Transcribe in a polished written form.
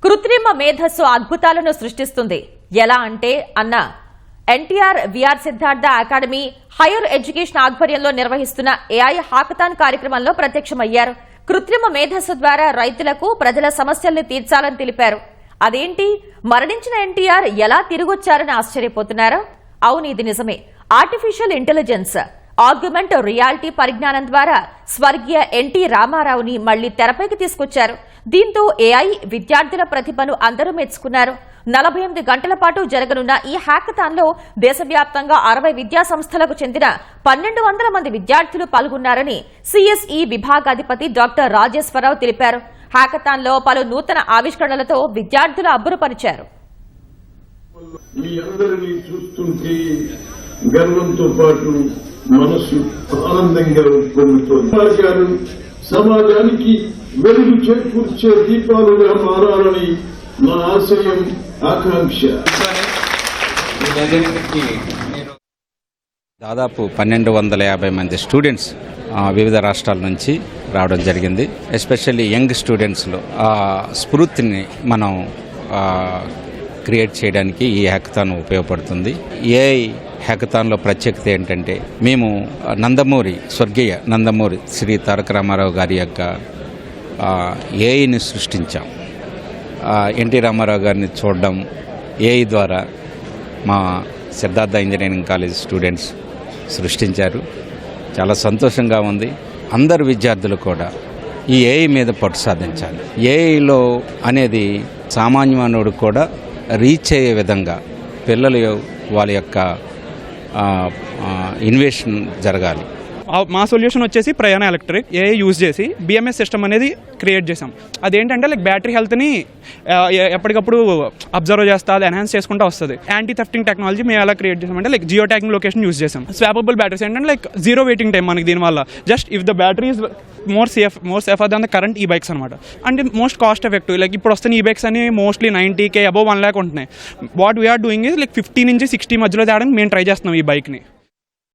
కృత్రిమ మేధస్సు అద్భుతాలను సృష్టిస్తుంది. ఎలా అంటే అన్న NTR VR Siddhartha academy higher education ఆధ్వర్యంలో నిర్వహిస్తున్న ఏఐ హాకథాన్ కార్యక్రమంలో ప్రత్యక్షమయ్యారు. కృత్రిమ మేధస్సు ద్వారా రైతులకు ప్రజల సమస్యల్ని తీర్చాలని తెలిపారు. అదేంటి, మరణించిన ఎన్టీఆర్ ఎలా తిరిగొచ్చారని ఆశ్చర్యపోతున్నారా? అవును, ఇది నిజమే. ఆర్టిఫిషియల్ ఇంటెలిజెన్స్, ఆగ్మెంట్ రియాలిటీ పరిజ్ఞానం ద్వారా స్వర్గీయ ఎన్టీ రామారావుని మళ్లీ తెరపైకి తీసుకొచ్చారు. దీంతో ఏఐ విద్యార్థుల ప్రతిభను అందరూ మెచ్చుకున్నారు. 48 గంటల పాటు జరగనున్న ఈ హ్యాకథాన్లో దేశవ్యాప్తంగా 60 విద్యా సంస్థలకు చెందిన 1200 మంది విద్యార్థులు పాల్గొన్నారని సిఎస్ఈ విభాగాధిపతి డాక్టర్ రాజేశ్వరరావు తెలిపారు. హ్యాకథాన్లో పలు నూతన ఆవిష్కరణలతో విద్యార్థులు అబ్బురపరిచారు. గర్వంతో పాటు మనసు ఆనందంగా పొందుతోంది. సమాజానికి వెలుగు చేకూర్చే దీపాలుగా మారాలని మా ఆశయం, ఆకాంక్ష. దాదాపు 1250 మంది స్టూడెంట్స్ వివిధ రాష్ట్రాల నుంచి రావడం జరిగింది. ఎస్పెషల్లీ యంగ్ స్టూడెంట్స్లో ఆ స్ఫూర్తిని మనం క్రియేట్ చేయడానికి ఈ హ్యాకథాన్ ఉపయోగపడుతుంది. ఏఐ హ్యాకథాన్లో ప్రత్యేకత ఏంటంటే, మేము స్వర్గీయ నందమూరి శ్రీ తారక రామారావు గారి యొక్క ఏఐని సృష్టించాం. ఎన్టీ రామారావు గారిని చూడడం ఏఐ ద్వారా మా సిద్ధార్థ ఇంజనీరింగ్ కాలేజ్ స్టూడెంట్స్ సృష్టించారు. చాలా సంతోషంగా ఉంది. అందరు విద్యార్థులు కూడా ఈ ఏఐ మీద పట్టు సాధించాలి. ఏఐలో అనేది సామాన్య మానవుడు కూడా రీచ్ అయ్యే విధంగా పిల్లలు వాళ్ళ యొక్క ఇన్వెషన్ జరగాలి. మా సొల్యూషన్ వచ్చేసి ప్రయాణ ఎలక్ట్రిక్ ఏఐ యూజ్ చేసి బిఎంఎస్ సిస్టమ్ అనేది క్రియేట్ చేసాం. అదేంటంటే బ్యాటరీ హెల్త్ని ఎప్పటికప్పుడు అబ్జర్వ్ చేస్తా, అది ఎన్హాన్స్ చేసుకుంటూ వస్తుంది. యాంటీ థెఫ్టింగ్ టెక్నాలజీ మేము ఎలా క్రియేట్ చేసామంటే జియో ట్యాగింగ్ లొకేషన్ యూజ్ చేసాం. స్వాపబుల్ బ్యాటరీస్ ఏంటంటే జీరో వెయిటింగ్ టైం మనకి దీనివల్ల. Just if the battery is more safer than the current ఈ బైక్స్ అనమాట. అంటే మోస్ట్ కాస్ట్ ఎఫెక్టివ్. ఇప్పుడు వస్తున్న ఈ బైక్స్ అని మోస్ట్లీ 90K అబోవ్ 1 lakh ఉంటున్నాయి. వాట్ వీఆర్ డూయింగ్ ఇస్ 50 నుంచి 60 మధ్యలో తేడానికి మేము ట్రై చేస్తున్నాం ఈ బైక్ని.